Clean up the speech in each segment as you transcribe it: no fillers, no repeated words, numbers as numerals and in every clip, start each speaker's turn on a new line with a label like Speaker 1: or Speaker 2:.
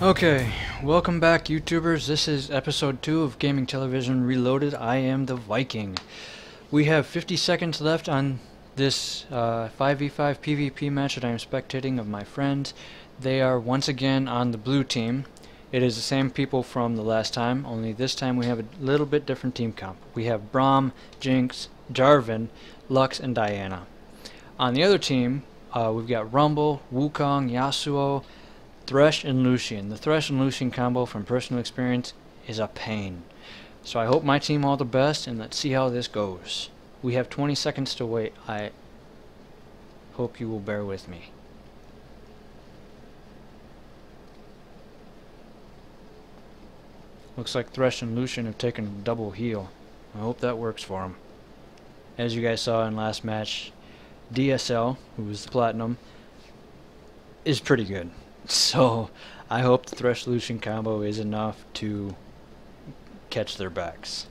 Speaker 1: Okay, welcome back YouTubers. This is episode 2 of Gaming Television Reloaded. I am the Viking. We have 50 seconds left on this 5v5 PvP match that I am spectating of my friends. They are once again on the blue team. It is the same people from the last time, only this time we have a little bit different team comp. We have Braum, Jinx, Jarvan, Lux, and Diana. On the other team, we've got Rumble, Wukong, Yasuo, Thresh and Lucian. The Thresh and Lucian combo from personal experience is a pain. So I hope my team all the best, and let's see how this goes. We have 20 seconds to wait. I hope you will bear with me. Looks like Thresh and Lucian have taken a double heal. I hope that works for them. As you guys saw in last match, DSL, who was the Platinum, is pretty good. So I hope the Thresh Lucian combo is enough to catch their backs.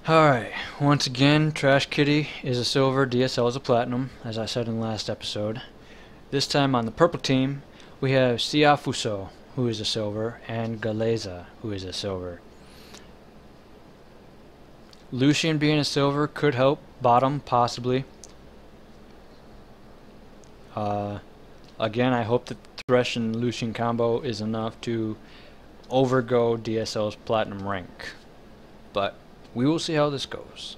Speaker 1: Alright, once again, Trash Kitty is a silver, DSL is a platinum, as I said in the last episode. This time on the purple team, we have Siafuso, who is a silver, and Galeza, who is a silver. Lucian being a silver could help bottom, possibly. Again, I hope that Thresh and Lucian combo is enough to overgo DSL's platinum rank. But we will see how this goes.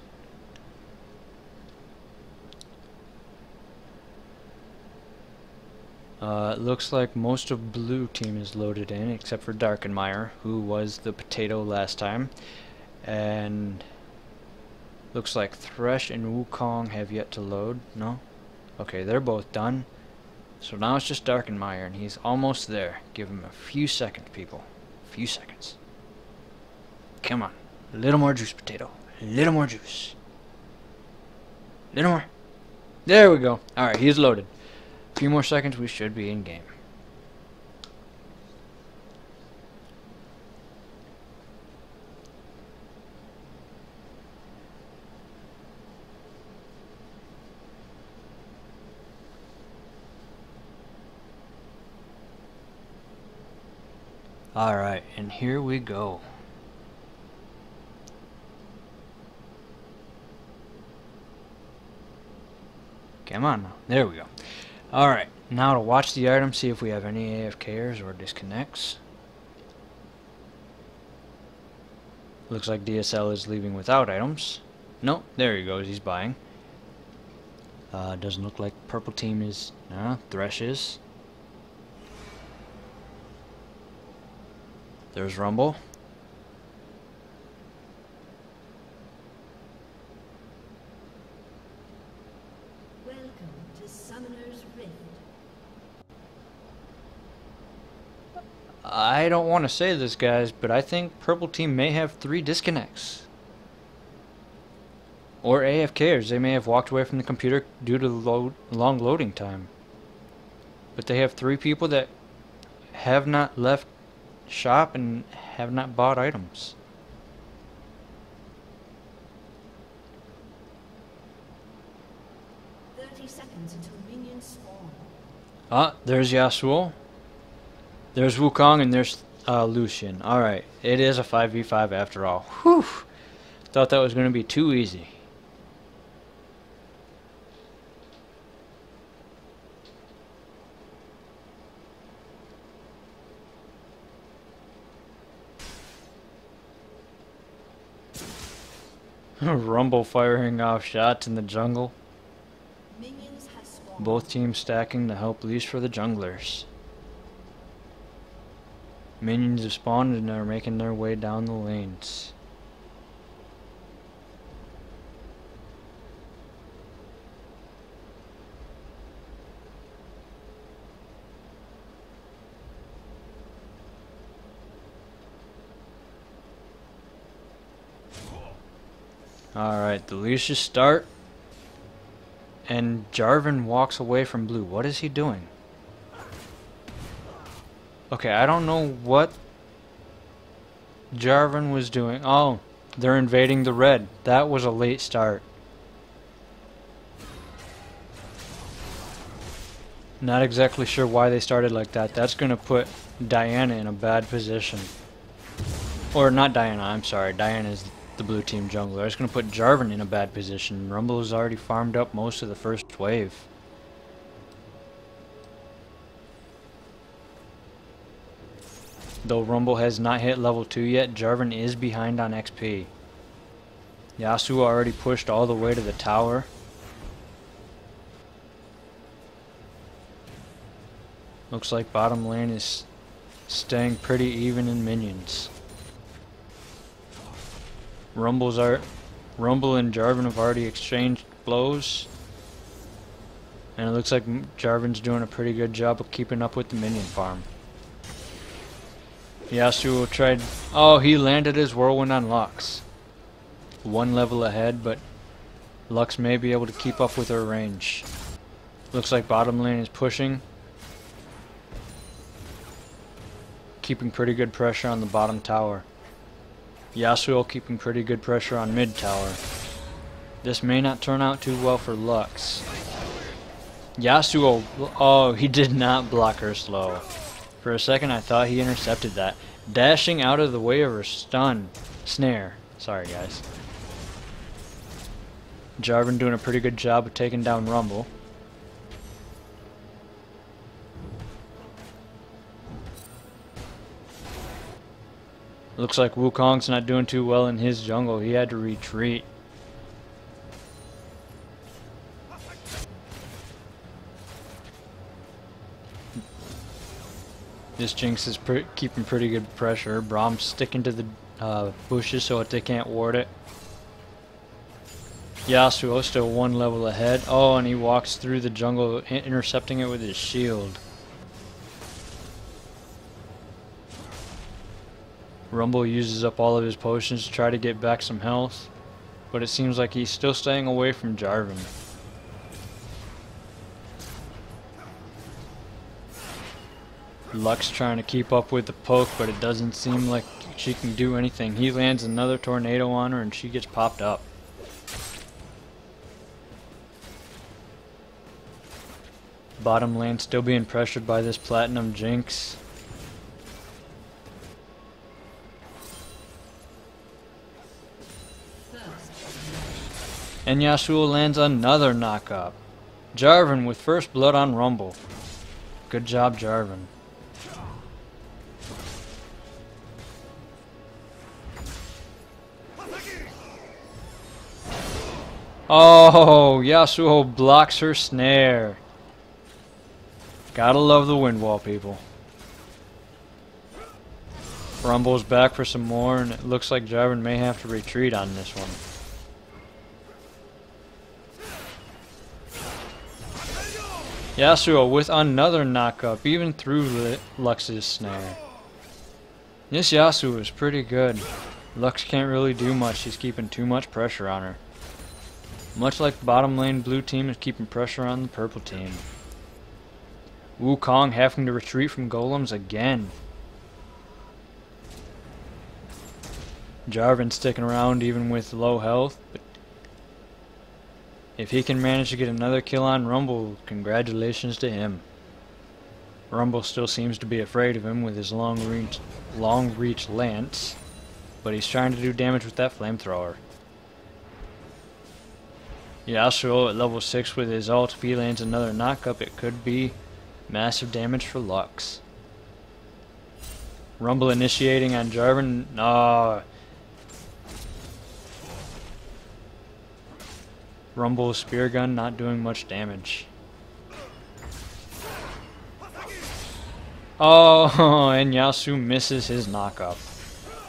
Speaker 1: It looks like most of blue team is loaded in, except for Darkenmire, who was the potato last time. And looks like Thresh and Wukong have yet to load. No? Okay, they're both done. So now it's just Darkenmire, and he's almost there. Give him a few seconds, people. A few seconds. Come on. A little more juice, potato. A little more juice. A little more. There we go. Alright, he's loaded. A few more seconds, we should be in game. Alright, and here we go. Come on now. There we go. Alright, now to watch the item, see if we have any AFKers or disconnects. Looks like DSL is leaving without items. Nope, there he goes, he's buying. Doesn't look like purple team is... Thresh is. There's Rumble. I don't want to say this, guys, but I think purple team may have 3 disconnects. Or AFKers. They may have walked away from the computer due to the long loading time. But they have 3 people that have not left shop and have not bought items. There's Yasuo. There's Wukong and there's Lucian. Alright, it is a 5v5 after all. Whew! Thought that was going to be too easy. Rumble firing off shots in the jungle. Both teams stacking to help leash for the junglers. Minions have spawned and are making their way down the lanes. Alright, the leashes start. And Jarvan walks away from blue. What is he doing? Okay, I don't know what Jarvan was doing. Oh, they're invading the red. That was a late start. Not exactly sure why they started like that. That's going to put Diana in a bad position. Or not Diana, I'm sorry. Diana is the blue team jungler. It's going to put Jarvan in a bad position. Rumble has already farmed up most of the first wave. Though Rumble has not hit level 2 yet, Jarvan is behind on XP. Yasuo already pushed all the way to the tower. Looks like bottom lane is staying pretty even in minions. Rumble and Jarvan have already exchanged blows. And it looks like Jarvan's doing a pretty good job of keeping up with the minion farm. Yasuo tried... Oh, he landed his whirlwind on Lux. One level ahead, but Lux may be able to keep up with her range. Looks like bottom lane is pushing. Keeping pretty good pressure on the bottom tower. Yasuo keeping pretty good pressure on mid tower. This may not turn out too well for Lux. Yasuo... Oh, he did not block her slow. For a second I thought he intercepted that. Dashing out of the way of her snare. Sorry guys. Jarvan doing a pretty good job of taking down Rumble. Looks like Wukong's not doing too well in his jungle. He had to retreat. This Jinx is keeping pretty good pressure. Brahm's sticking to the bushes so that they can't ward it. Yasuo still one level ahead. Oh, and he walks through the jungle, intercepting it with his shield. Rumble uses up all of his potions to try to get back some health, but it seems like he's still staying away from Jarvan. Lux trying to keep up with the poke, but it doesn't seem like she can do anything. He lands another tornado on her and she gets popped up. Bottom lane still being pressured by this platinum Jinx. And Yasuo lands another knockup. Jarvan with first blood on Rumble. Good job, Jarvan. Oh, Yasuo blocks her snare. Gotta love the wind wall, people. Rumble's back for some more, and it looks like Jarvan may have to retreat on this one. Yasuo with another knockup, even through Lux's snare. This Yasuo is pretty good. Lux can't really do much, he's keeping too much pressure on her. Much like the bottom lane blue team is keeping pressure on the purple team. Wukong having to retreat from golems again. Jarvan sticking around even with low health, but if he can manage to get another kill on Rumble, congratulations to him. Rumble still seems to be afraid of him with his long reach lance, but he's trying to do damage with that flamethrower. Yasuo at level 6 with his ult, if he lands another knockup, it could be massive damage for Lux. Rumble initiating on Jarvan. Rumble's spear gun not doing much damage. Oh, and Yasuo misses his knockup.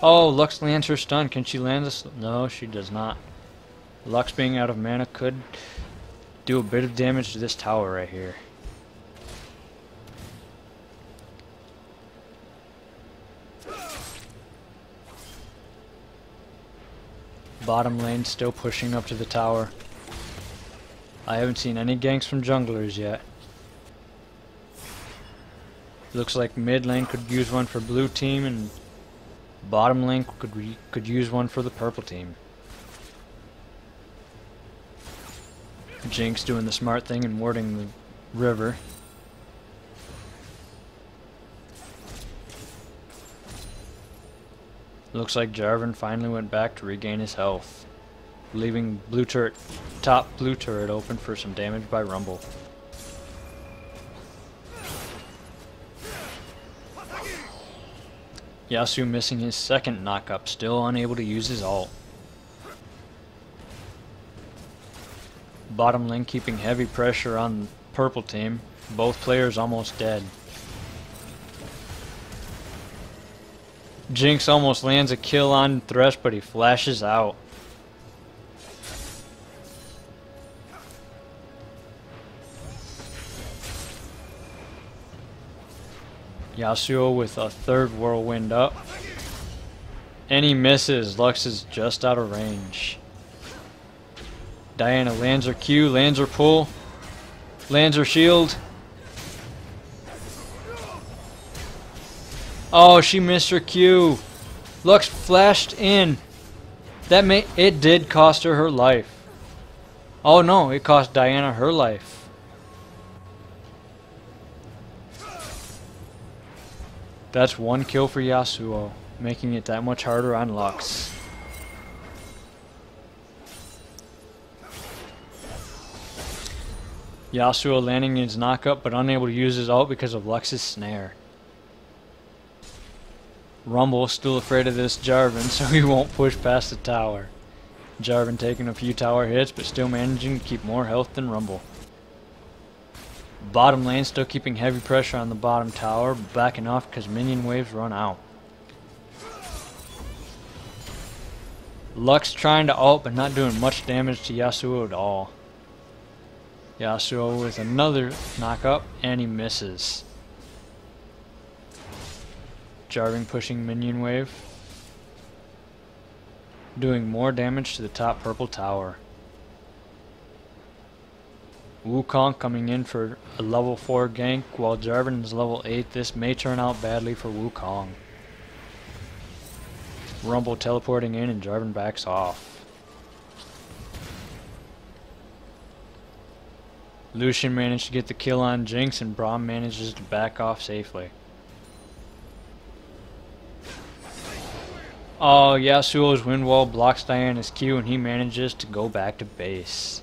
Speaker 1: Oh, Lux lands her stun. Can she land this? No, she does not. Lux being out of mana could do a bit of damage to this tower right here. Bottom lane still pushing up to the tower. I haven't seen any ganks from junglers yet. Looks like mid lane could use one for blue team, and bottom lane could use one for the purple team. Jinx doing the smart thing and warding the river. Looks like Jarvan finally went back to regain his health, leaving top blue turret open for some damage by Rumble. Yasuo missing his second knock-up, still unable to use his ult. Bottom lane keeping heavy pressure on the purple team, both players almost dead. Jinx almost lands a kill on Thresh, but he flashes out. Yasuo with a third whirlwind up. And he misses. Lux is just out of range. Diana lands her Q, lands her pull, lands her shield. Oh, she missed her Q. Lux flashed in. It did cost her life. Oh no, it cost Diana her life. That's one kill for Yasuo, making it that much harder on Lux. Yasuo landing his knockup, but unable to use his ult because of Lux's snare. Rumble still afraid of this Jarvan, so he won't push past the tower. Jarvan taking a few tower hits, but still managing to keep more health than Rumble. Bottom lane still keeping heavy pressure on the bottom tower, backing off because minion waves run out. Lux trying to ult, but not doing much damage to Yasuo at all. Yasuo with another knock-up, and he misses. Jarvan pushing minion wave, doing more damage to the top purple tower. Wukong coming in for a level 4 gank while Jarvan is level 8. This may turn out badly for Wukong. Rumble teleporting in and Jarvan backs off. Lucian managed to get the kill on Jinx, and Braum manages to back off safely. Oh, Yasuo's wind wall blocks Diana's Q, and he manages to go back to base.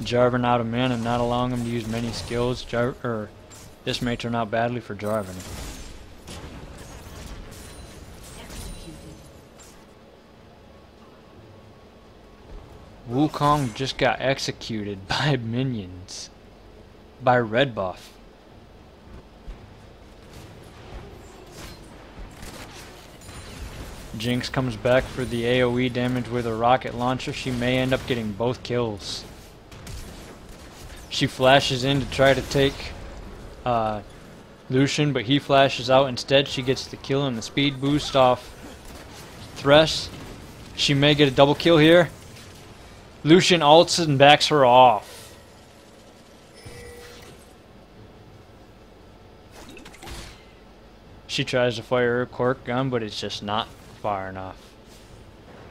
Speaker 1: Jarvan out of mana, not allowing him to use many skills. This may turn out badly for Jarvan. Wukong just got executed by minions. By red buff. Jinx comes back for the AoE damage with a rocket launcher. She may end up getting both kills. She flashes in to try to take Lucian, but he flashes out. Instead, she gets the kill and the speed boost off Thresh. She may get a double kill here. Lucian ults and backs her off. She tries to fire her cork gun, but it's just not far enough.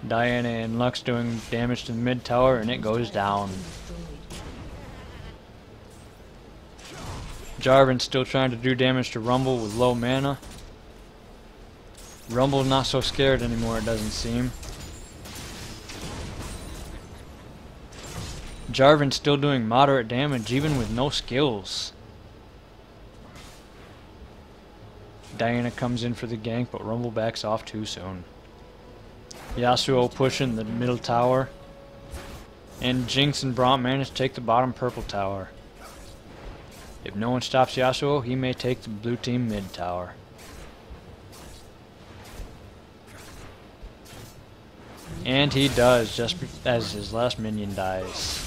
Speaker 1: Diana and Lux doing damage to the mid tower, and it goes down. Jarvan still trying to do damage to Rumble with low mana. Rumble's not so scared anymore, it doesn't seem. Jarvan's still doing moderate damage even with no skills. Diana comes in for the gank, but Rumble backs off too soon. Yasuo pushing the middle tower. And Jinx and Braum manage to take the bottom purple tower. If no one stops Yasuo, he may take the blue team mid tower. And he does, just as his last minion dies.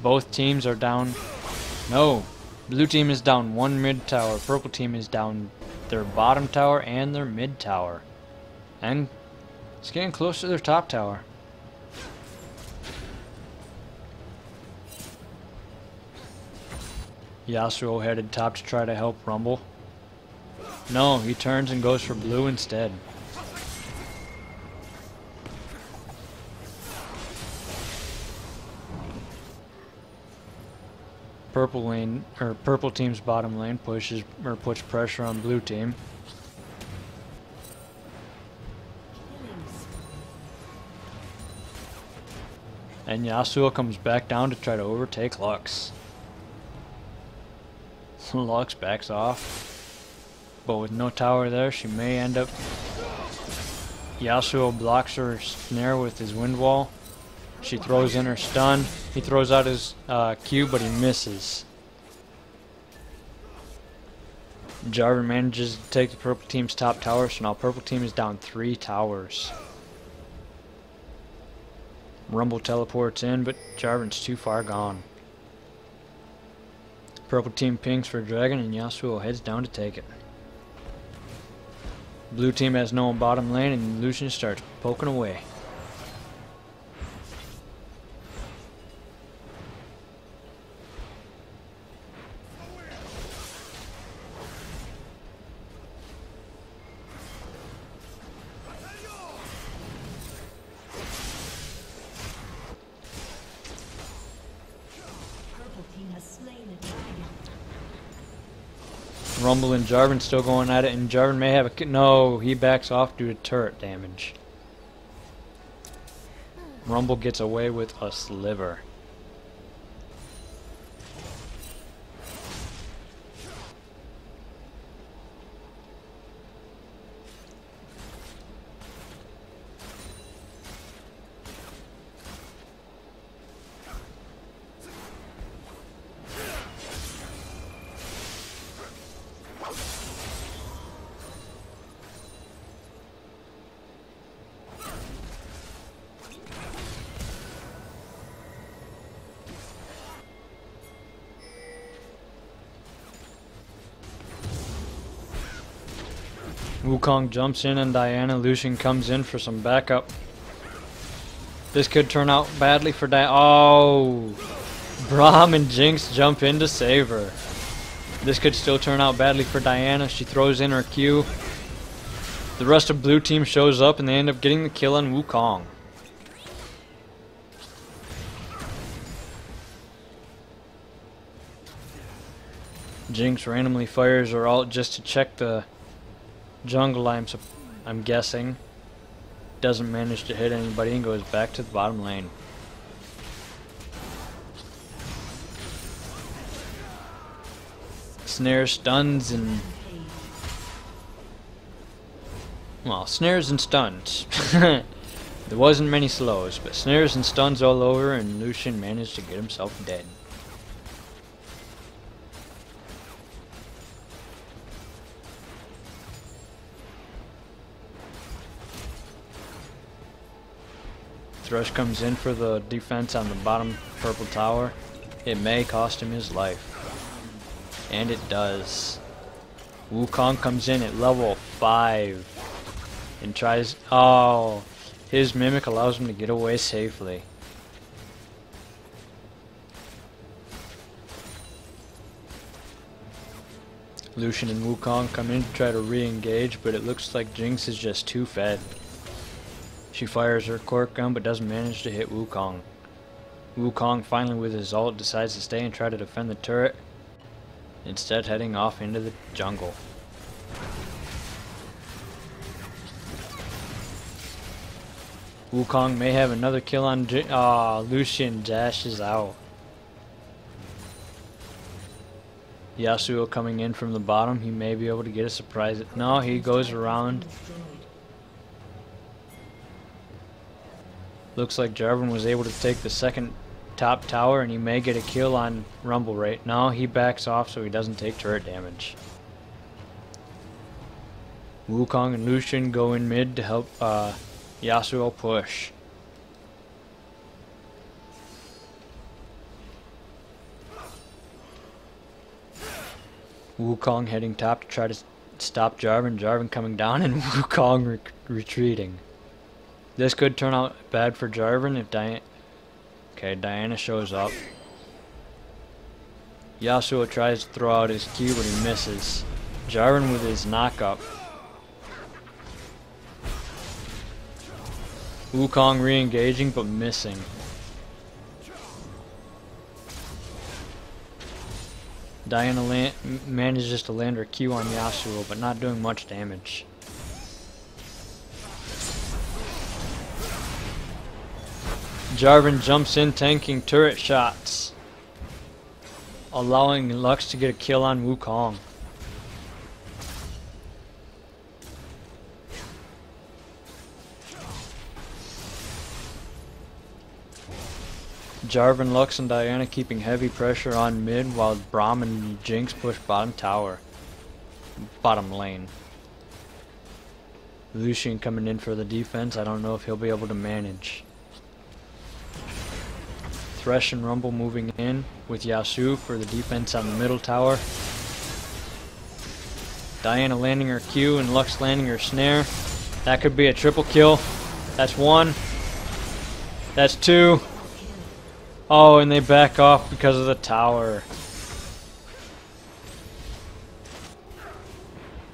Speaker 1: Both teams are down. No, Blue team is down one mid tower. Purple team is down their bottom tower and their mid tower. And it's getting close to their top tower. Yasuo headed top to try to help Rumble. No, he turns and goes for blue instead. Purple team's bottom lane puts pressure on blue team. And Yasuo comes back down to try to overtake Lux. Lux backs off, but with no tower there, she may end up. Yasuo blocks her snare with his wind wall. She throws in her stun. He throws out his Q, but he misses. Jarvan manages to take the purple team's top tower, so now purple team is down 3 towers. Rumble teleports in, but Jarvan's too far gone. Purple team pings for dragon, and Yasuo heads down to take it. Blue team has no bottom lane, and Lucian starts poking away. Rumble and Jarvan still going at it, and Jarvan may have a... No, he backs off due to turret damage. Rumble gets away with a sliver. Wukong jumps in and Diana. Lucian comes in for some backup. This could turn out badly for Diana. Oh! Braum and Jinx jump in to save her. This could still turn out badly for Diana. She throws in her Q. The rest of blue team shows up and they end up getting the kill on Wukong. Jinx randomly fires her ult just to check the jungle, I'm guessing. Doesn't manage to hit anybody and goes back to the bottom lane. Snare stuns and... well, snares and stuns. There wasn't many slows, but snares and stuns all over, and Lucian managed to get himself dead. Thrush comes in for the defense on the bottom purple tower. It may cost him his life. And it does. Wukong comes in at level 5 and tries... oh, his mimic allows him to get away safely. Lucian and Wukong come in to try to re-engage, but it looks like Jinx is just too fed. She fires her cork gun but doesn't manage to hit Wukong. Wukong finally with his ult decides to stay and try to defend the turret, instead heading off into the jungle. Wukong may have another kill on Lucian dashes out. Yasuo coming in from the bottom, he may be able to get a surprise. No, he goes around. Looks like Jarvan was able to take the second top tower and he may get a kill on Rumble right now. He backs off so he doesn't take turret damage. Wukong and Lucian go in mid to help Yasuo push. Wukong heading top to try to stop Jarvan. Jarvan coming down and Wukong retreating. This could turn out bad for Jarvan if Diana shows up. Yasuo tries to throw out his Q, but he misses. Jarvan with his knock-up. Wukong re-engaging, but missing. Diana manages to land her Q on Yasuo, but not doing much damage. Jarvan jumps in, tanking turret shots, allowing Lux to get a kill on Wukong. Jarvan, Lux, and Diana keeping heavy pressure on mid while Braum and Jinx push bottom lane. Lucian coming in for the defense. I don't know if he'll be able to manage. Thresh and Rumble moving in with Yasuo for the defense on the middle tower. Diana landing her Q and Lux landing her snare. That could be a triple kill. That's one. That's two. Oh, and they back off because of the tower.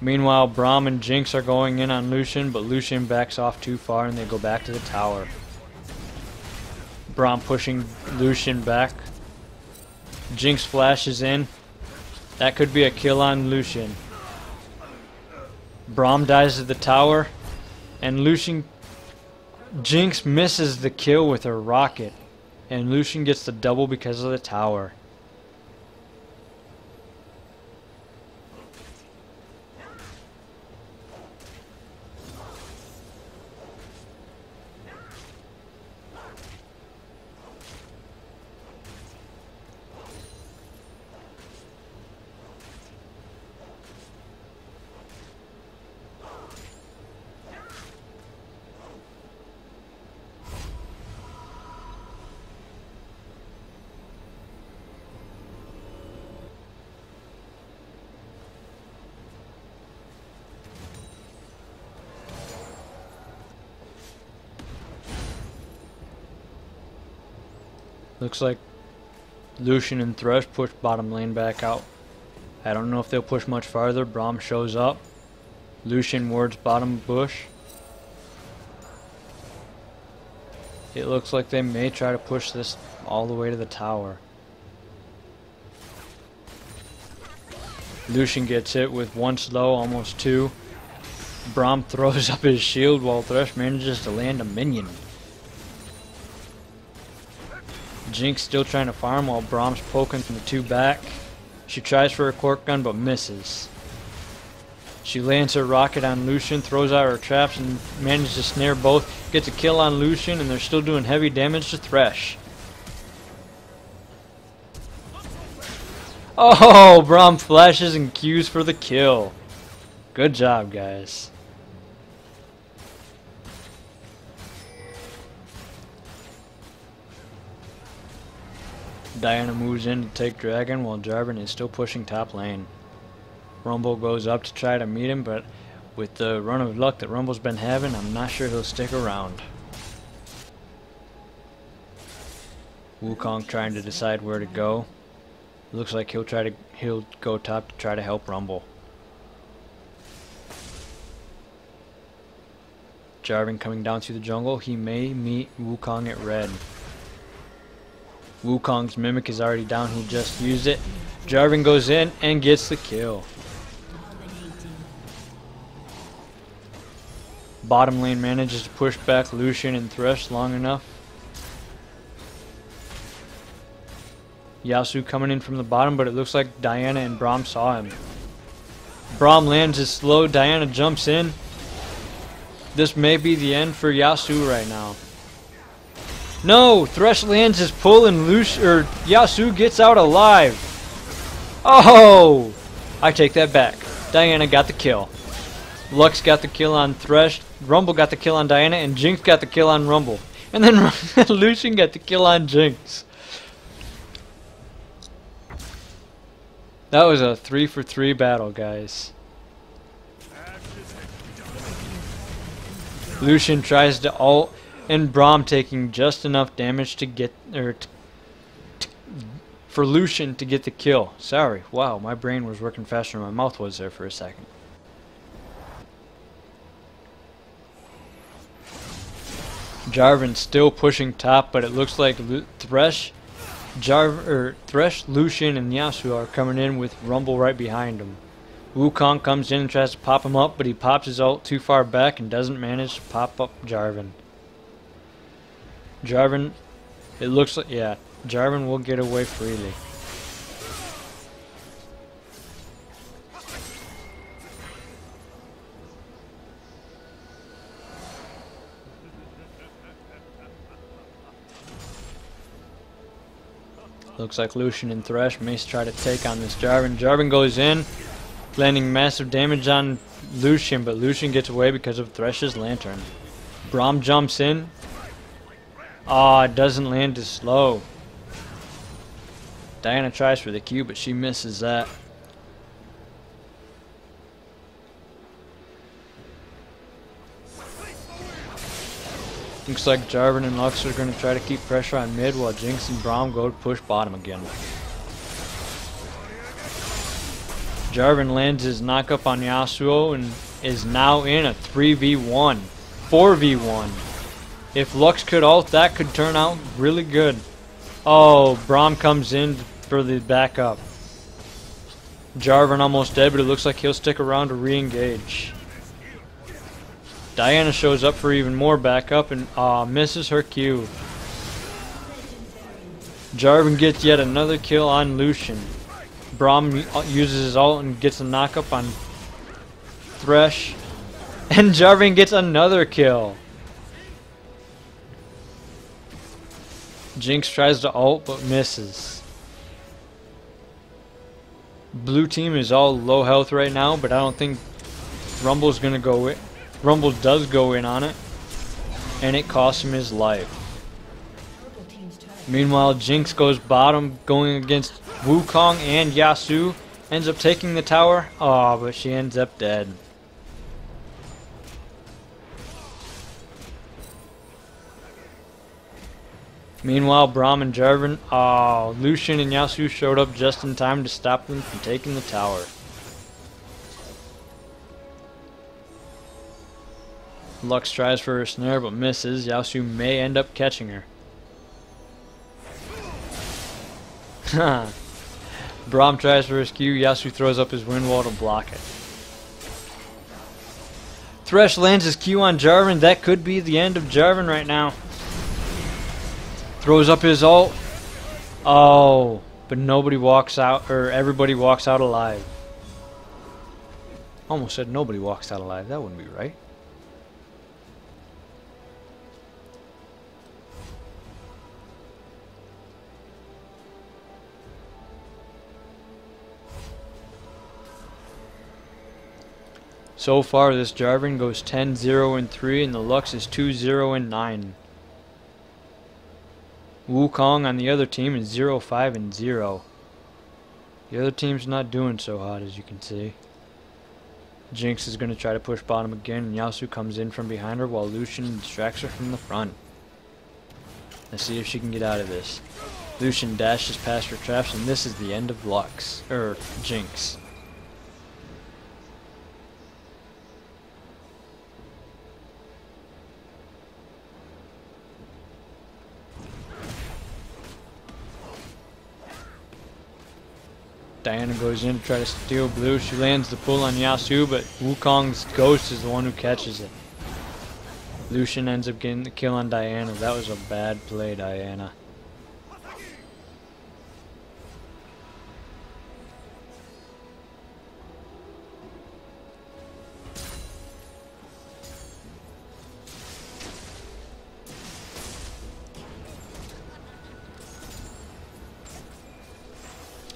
Speaker 1: Meanwhile, Braum and Jinx are going in on Lucian, but Lucian backs off too far and they go back to the tower. Braum pushing Lucian back. Jinx flashes in. That could be a kill on Lucian. Braum dies at the tower, and Jinx misses the kill with her rocket. And Lucian gets the double because of the tower. Looks like Lucian and Thresh push bottom lane back out. I don't know if they'll push much farther. Braum shows up. Lucian wards bottom bush. It looks like they may try to push this all the way to the tower. Lucian gets hit with one slow, almost two. Braum throws up his shield while Thresh manages to land a minion. Jinx still trying to farm while Braum's poking from the two back. She tries for a cork gun but misses. She lands her rocket on Lucian, throws out her traps and manages to snare both. Gets a kill on Lucian and they're still doing heavy damage to Thresh. Oh, Braum flashes and Qs for the kill. Good job, guys. Diana moves in to take Dragon while Jarvan is still pushing top lane. Rumble goes up to try to meet him, but with the run of luck that Rumble's been having, I'm not sure he'll stick around. Wukong trying to decide where to go. Looks like he'll go top to try to help Rumble. Jarvan coming down through the jungle. He may meet Wukong at red. Wukong's Mimic is already down, he just used it. Jarvan goes in and gets the kill. Bottom lane manages to push back Lucian and Thresh long enough. Yasuo coming in from the bottom, but it looks like Diana and Braum saw him. Braum lands his slow, Diana jumps in. This may be the end for Yasuo right now. No! Thresh lands his pull and Yasuo gets out alive. Oh! I take that back. Diana got the kill. Lux got the kill on Thresh. Rumble got the kill on Diana. And Jinx got the kill on Rumble. And then Lucian got the kill on Jinx. That was a 3-for-3 battle, guys. Lucian tries to ult, and Braum taking just enough damage to get, for Lucian to get the kill. Sorry, wow, my brain was working faster than my mouth was there for a second. Jarvan still pushing top, but it looks like Thresh, Lucian, and Yasuo are coming in with Rumble right behind him. Wukong comes in and tries to pop him up, but he pops his ult too far back and doesn't manage to pop up Jarvan. Jarvan, it looks like, yeah, Jarvan will get away freely. Looks like Lucian and Thresh may try to take on this Jarvan. Jarvan goes in, landing massive damage on Lucian, but Lucian gets away because of Thresh's lantern. Braum jumps in. Ah, it doesn't land as slow. Diana tries for the Q, but she misses that. Looks like Jarvan and Lux are going to try to keep pressure on mid while Jinx and Braum go to push bottom again. Jarvan lands his knockup on Yasuo and is now in a 3v1. 4v1. If Lux could ult, that could turn out really good. Oh, Braum comes in for the backup. Jarvan almost dead, but it looks like he'll stick around to re-engage. Diana shows up for even more backup and misses her Q. Jarvan gets yet another kill on Lucian. Braum uses his ult and gets a knockup on Thresh. And Jarvan gets another kill. Jinx tries to ult but misses. Blue team is all low health right now, but I don't think Rumble's gonna go in. Rumble does go in on it, and it costs him his life. Meanwhile, Jinx goes bottom, going against Wukong and Yasuo. Ends up taking the tower. Oh, but she ends up dead. Meanwhile, Braum and Jarvan. Oh, Lucian and Yasuo showed up just in time to stop them from taking the tower. Lux tries for her snare but misses. Yasuo may end up catching her. Braum tries for his Q. Yasuo throws up his wind wall to block it. Thresh lands his Q on Jarvan. That could be the end of Jarvan right now. Throws up his ult. Oh, but nobody walks out, or everybody walks out alive. Almost said nobody walks out alive. That wouldn't be right. So far, this Jarvan goes 10-0-3, and the Lux is 2-0-9. Wukong on the other team is 0-5-0. The other team's not doing so hot, as you can see. Jinx is going to try to push bottom again, and Yasuo comes in from behind her while Lucian distracts her from the front. Let's see if she can get out of this. Lucian dashes past her traps, and this is the end of Jinx. Diana goes in to try to steal blue. She lands the pull on Yasuo, but Wukong's ghost is the one who catches it. Lucian ends up getting the kill on Diana. That was a bad play, Diana.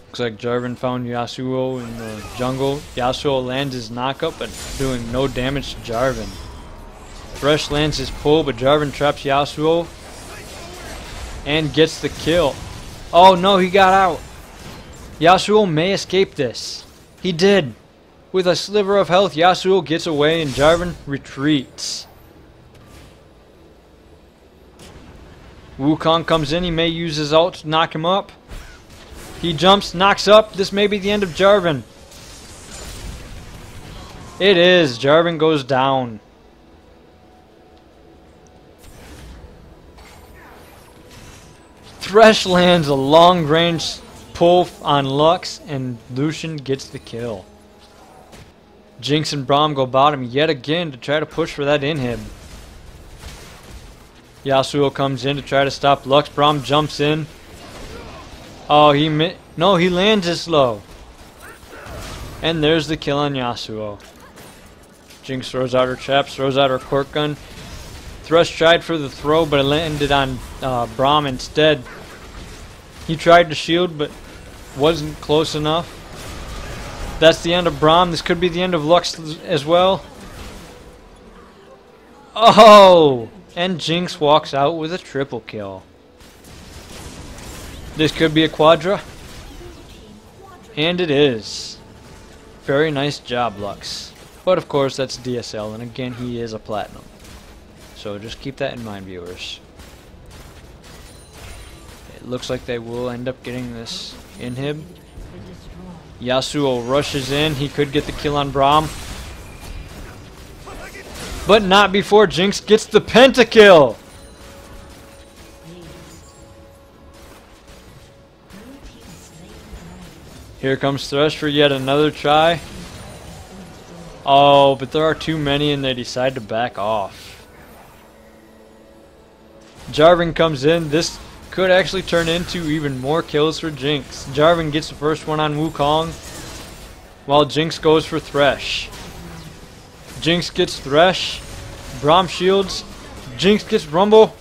Speaker 1: Looks like Jarvan found Yasuo in the jungle. Yasuo lands his knockup, but doing no damage to Jarvan. Thresh lands his pull, but Jarvan traps Yasuo and gets the kill. Oh no, he got out. Yasuo may escape this. He did. With a sliver of health, Yasuo gets away and Jarvan retreats. Wukong comes in. He may use his ult to knock him up. He jumps, knocks up. This may be the end of Jarvan. It is. Jarvan goes down. Thresh lands a long-range pull on Lux, and Lucian gets the kill. Jinx and Braum go bottom yet again to try to push for that inhib. Yasuo comes in to try to stop Lux. Braum jumps in. Oh, he lands it slow. And there's the kill on Yasuo. Jinx throws out her traps, throws out her cork gun. Thresh tried for the throw, but it landed on Braum instead. He tried to shield, but wasn't close enough. That's the end of Braum. This could be the end of Lux as well. Oh! And Jinx walks out with a triple kill. This could be a quadra. And it is. Very nice job, Lux. But of course, that's DSL, and again, he is a platinum. So just keep that in mind, viewers. It looks like they will end up getting this inhib. Yasuo rushes in. He could get the kill on Braum. But not before Jinx gets the pentakill. Here comes Thresh for yet another try. Oh, but there are too many and they decide to back off. Jarvan comes in. This could actually turn into even more kills for Jinx. Jarvan gets the first one on Wukong, while Jinx goes for Thresh. Jinx gets Thresh. Braum shields. Jinx gets Rumble.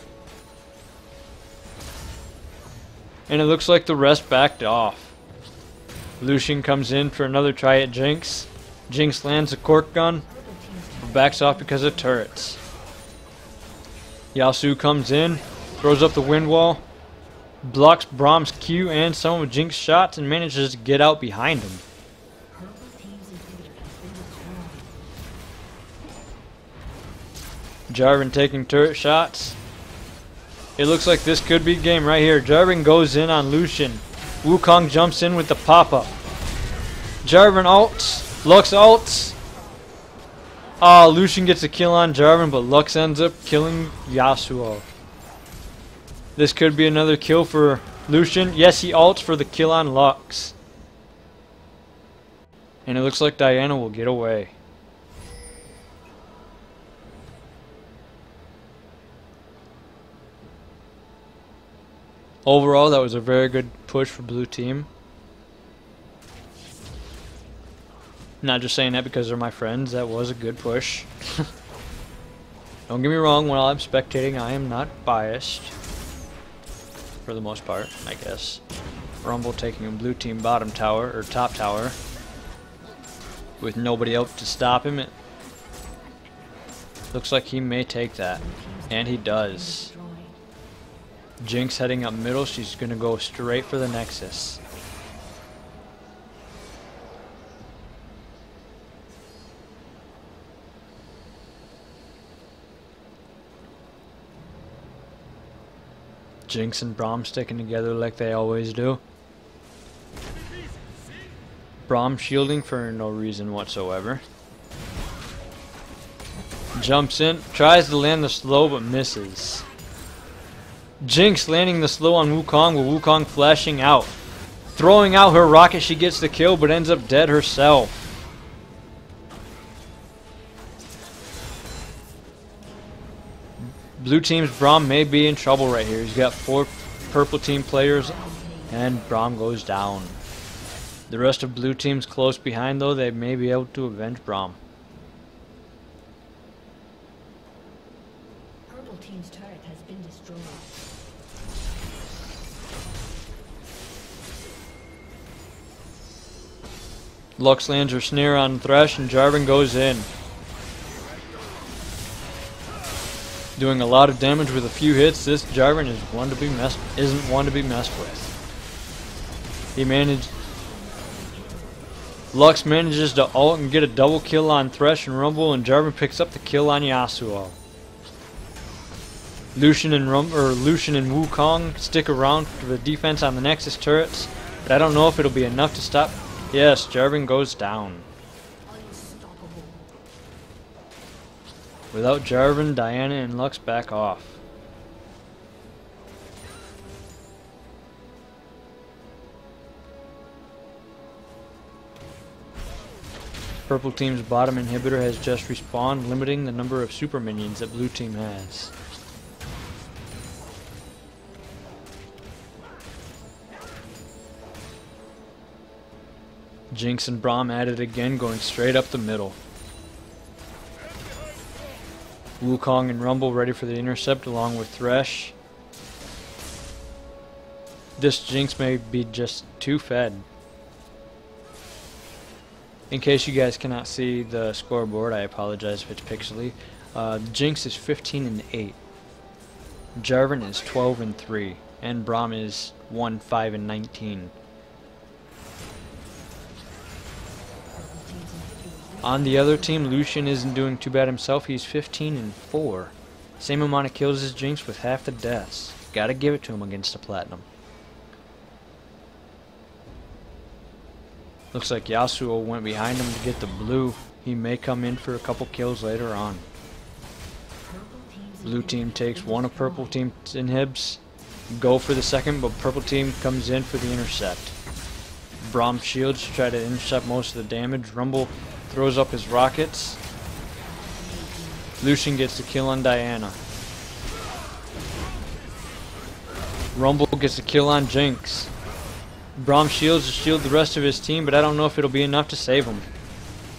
Speaker 1: And it looks like the rest backed off. Lucian comes in for another try at Jinx. Jinx lands a cork gun, but backs off because of turrets. Yasuo comes in, throws up the wind wall, blocks Braum's Q and some of Jinx's shots, and manages to get out behind him. Jarvan taking turret shots. It looks like this could be game right here. Jarvan goes in on Lucian. Wukong jumps in with the pop-up. Jarvan ults. Lux ults. Ah, Lucian gets a kill on Jarvan, but Lux ends up killing Yasuo. This could be another kill for Lucian. Yes, he ults for the kill on Lux. And it looks like Diana will get away. Overall, that was a very good push for blue team. Not just saying that because they're my friends. That was a good push. Don't get me wrong, while I'm spectating, I am not biased. For the most part, I guess. Rumble taking a blue team bottom tower, or top tower. With nobody else to stop him. It looks like he may take that. And he does. Jinx heading up middle. She's going to go straight for the Nexus. Jinx and Braum sticking together like they always do. Braum shielding for no reason whatsoever. Jumps in, tries to land the slow but misses. Jinx landing the slow on Wukong with Wukong flashing out. Throwing out her rocket, she gets the kill but ends up dead herself. Blue team's Braum may be in trouble right here. He's got 4 purple team players and Braum goes down. The rest of blue team's close behind though. They may be able to avenge Braum.
Speaker 2: Purple team's turret has been destroyed.
Speaker 1: Lux lands her snare on Thresh and Jarvan goes in. Doing a lot of damage with a few hits. This Jarvan is isn't one to be messed with. He managed Lux manages to ult and get a double kill on Thresh and Rumble, and Jarvan picks up the kill on Yasuo. Lucian and Wukong stick around for the defense on the Nexus turrets, but I don't know if it'll be enough to stop. Yes, Jarvan goes down. Without Jarvan, Diana and Lux back off. Purple team's bottom inhibitor has just respawned, limiting the number of super minions that blue team has. Jinx and Braum at it again, going straight up the middle. Wukong and Rumble ready for the intercept along with Thresh. This Jinx may be just too fed. In case you guys cannot see the scoreboard, I apologize if it's pixely. Jinx is 15-8. Jarvan is 12-3. And Braum is 1-5-19. On the other team, Lucian isn't doing too bad himself. He's 15-4. Same amount of kills as Jinx with half the deaths. Gotta give it to him against the Platinum. Looks like Yasuo went behind him to get the blue. He may come in for a couple kills later on. Blue team takes one of purple team's inhibs. Go for the second, but purple team comes in for the intercept. Braum shields to try to intercept most of the damage. Rumble throws up his rockets. Lucian gets the kill on Diana. Rumble gets the kill on Jinx. Braum shields to shield the rest of his team, but I don't know if it'll be enough to save him.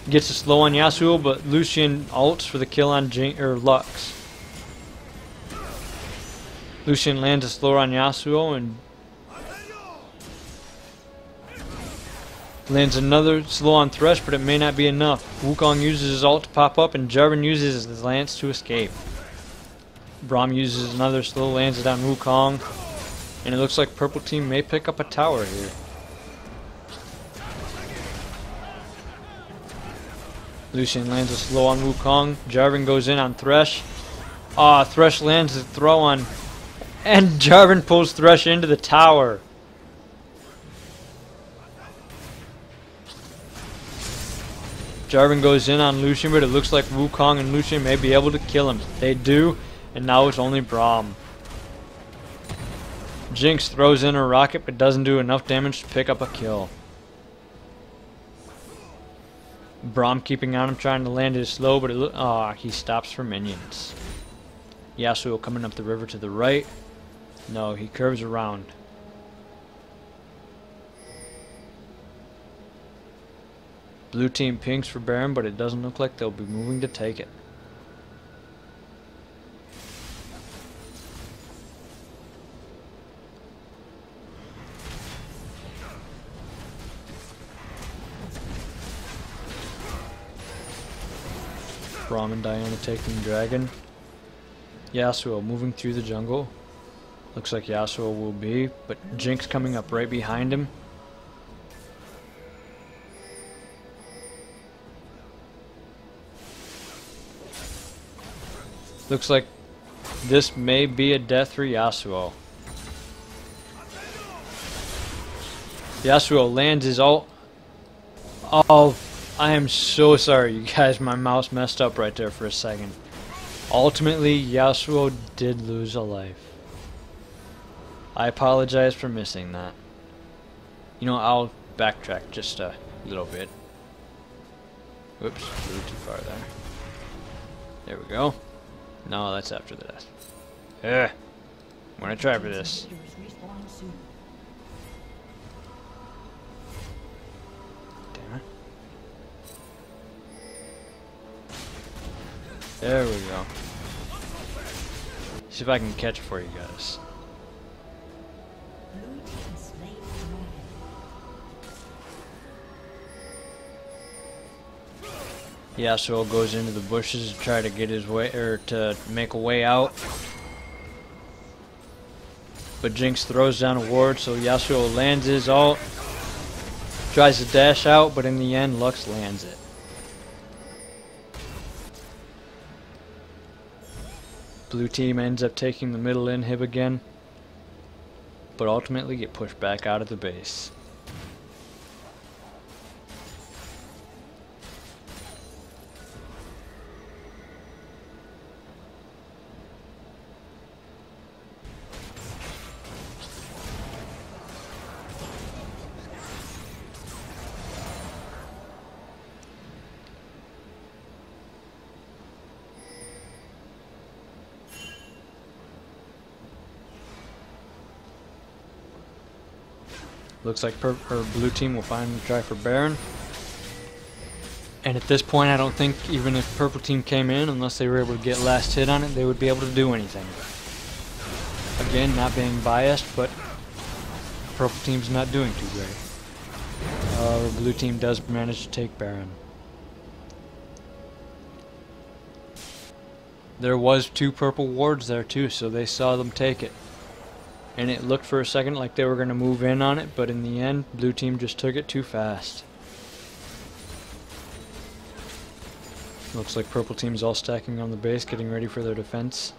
Speaker 1: Gets a slow on Yasuo, but Lucian ults for the kill on Lux. Lucian lands a slow on Yasuo and lands another slow on Thresh, but it may not be enough. Wukong uses his ult to pop up, and Jarvan uses his lance to escape. Braum uses another slow, lands it on Wukong. And it looks like purple team may pick up a tower here. Lucian lands a slow on Wukong. Jarvan goes in on Thresh. Thresh lands the throw on. And Jarvan pulls Thresh into the tower. Jarvan goes in on Lucian, but it looks like Wukong and Lucian may be able to kill him. They do, and now it's only Braum. Jinx throws in a rocket but doesn't do enough damage to pick up a kill. Braum keeping on him, trying to land his slow, but he stops for minions. Yasuo coming up the river to the right. No, he curves around. Blue team pinks for Baron, but it doesn't look like they'll be moving to take it. Braum and Diana taking Dragon. Yasuo moving through the jungle. Looks like Yasuo will be, but Jinx coming up right behind him. Looks like this may be a death for Yasuo. Yasuo lands his ult. Oh, I am so sorry, you guys. My mouse messed up right there for a second. Ultimately, Yasuo did lose a life. I apologize for missing that. You know, I'll backtrack just a little bit. Whoops, flew too far there. There we go. No, that's after the death. I'm gonna try for this. Damn it. There we go. See if I can catch it for you guys. Yasuo goes into the bushes to try to get his way, or to make a way out. But Jinx throws down a ward, so Yasuo lands his ult. Tries to dash out, but in the end, Lux lands it. Blue team ends up taking the middle inhib again, but ultimately get pushed back out of the base. Looks like blue team will finally try for Baron. And at this point, I don't think even if purple team came in, unless they were able to get last hit on it, they would be able to do anything. Again, not being biased, but purple team's not doing too great. Blue team does manage to take Baron. There was 2 purple wards there too, so they saw them take it. And it looked for a second like they were going to move in on it, but in the end, blue team just took it too fast. Looks like purple team's all stacking on the base, getting ready for their defense.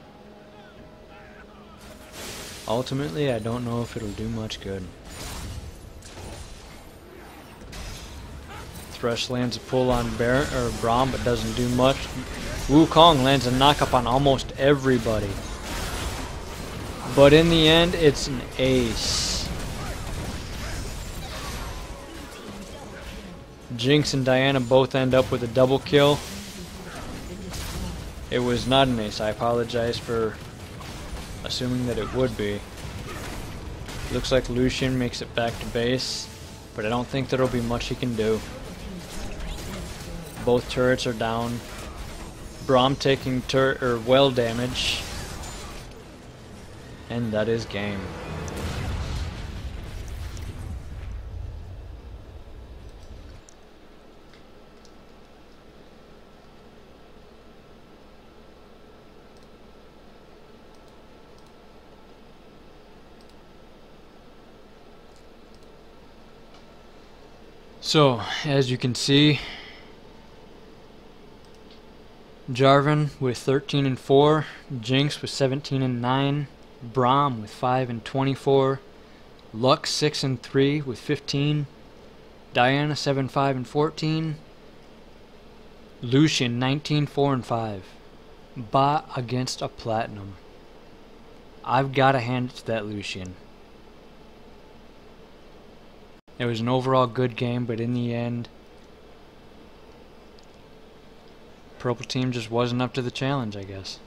Speaker 1: Ultimately, I don't know if it'll do much good. Thresh lands a pull on Baron or Braum, but doesn't do much. Wukong lands a knockup on almost everybody. But in the end, it's an ace. Jinx and Diana both end up with a double kill. It was not an ace. I apologize for assuming that it would be. Looks like Lucian makes it back to base, but I don't think there'll be much he can do. Both turrets are down. Braum taking well damage. And that is game. So, as you can see, Jarvan with 13 and 4, Jinx with 17 and 9, Braum with 5 and 24, Lux 6 and 3 with 15, Diana 7, 5 and 14, Lucian 19, 4 and 5. Bot against a platinum. I've got to hand it to that Lucian. It was an overall good game, but in the end, purple team just wasn't up to the challenge, I guess.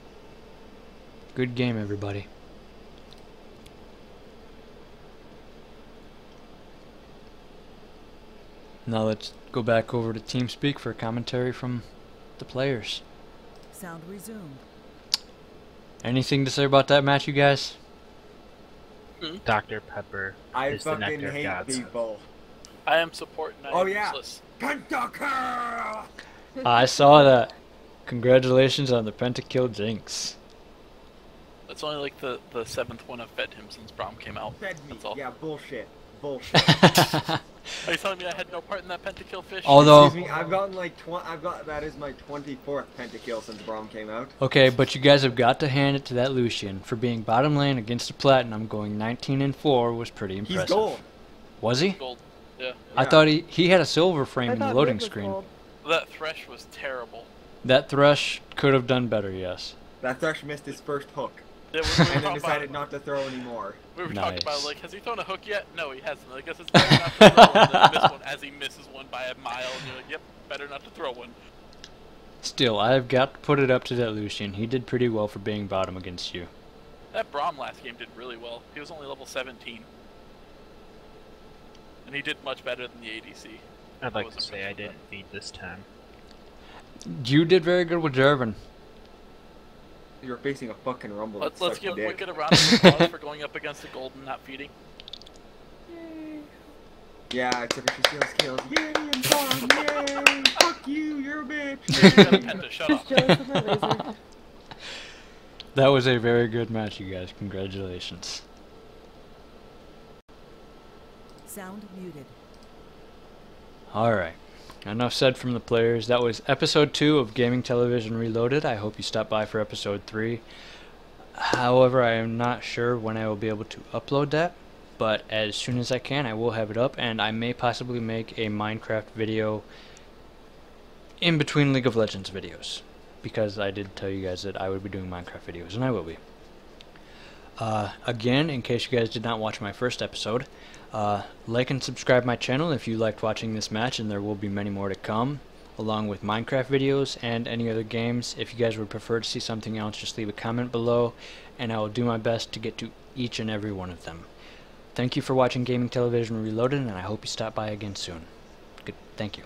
Speaker 1: Good game, everybody. Now let's go back over to TeamSpeak for commentary from the players.
Speaker 3: Sound resumed.
Speaker 1: Anything to say about that match, you guys?
Speaker 4: Dr. Pepper is the nectar of
Speaker 5: hate
Speaker 4: gods.
Speaker 5: people.
Speaker 6: I am supporting. I am useless.
Speaker 5: Pentakill!
Speaker 1: I saw that. Congratulations on the pentakill, Jinx.
Speaker 6: That's only like the 7th one I've fed him since Braum came out.
Speaker 5: Fed me.
Speaker 6: That's all.
Speaker 5: Yeah, bullshit. Bullshit.
Speaker 6: Are you telling me I had no part in that pentakill fish?
Speaker 1: Although,
Speaker 5: Excuse me, I've gotten like that is my 24th pentakill since Braum came out.
Speaker 1: okay, but you guys have got to hand it to that Lucian for being bottom lane against a platinum. Going 19 and 4 was pretty impressive.
Speaker 5: He's gold.
Speaker 1: Was he?
Speaker 6: Gold. Yeah.
Speaker 1: I thought he had a silver frame in the loading screen.
Speaker 6: That Thresh was terrible.
Speaker 1: That Thresh could have done better, yes.
Speaker 5: That Thresh missed his first hook.
Speaker 6: Yeah,
Speaker 5: And then decided not to throw anymore.
Speaker 6: We were
Speaker 1: Nice.
Speaker 6: talking about, like, has he thrown a hook yet? No, he hasn't. I guess it's better not to throw one than miss one as he misses one by a mile. And you're like, yep, better not to throw one.
Speaker 1: Still, I've got to put it up to that Lucian. He did pretty well for being bottom against you.
Speaker 6: That Braum last game did really well. He was only level 17. And he did much better than the ADC.
Speaker 4: I'd like to say I didn't feed this time.
Speaker 1: You did very good with Jarvan.
Speaker 5: You're facing a fucking rumble.
Speaker 6: Let's give Wicked a round of applause for going up against the gold and not feeding.
Speaker 5: Yeah, except for she steals kills. Yay, and Braum, yay! Fuck you, you're a bitch!
Speaker 6: Penta, shut up.
Speaker 3: Jealous of my laser.
Speaker 1: That was a very good match, you guys. Congratulations.
Speaker 3: Sound muted.
Speaker 1: Alright. Enough said from the players. That was episode 2 of Gaming Television Reloaded. I hope you stop by for episode 3. However, I am not sure when I will be able to upload that, but as soon as I can, I will have it up, and I may possibly make a Minecraft video in between League of Legends videos, because I did tell you guys that I would be doing Minecraft videos, and I will be. Again, in case you guys did not watch my first episode, like and subscribe my channel if you liked watching this match, and there will be many more to come, along with Minecraft videos and any other games. If you guys would prefer to see something else, just leave a comment below, and I will do my best to get to each and every one of them. Thank you for watching Gaming Television Reloaded, and I hope you stop by again soon. Thank you.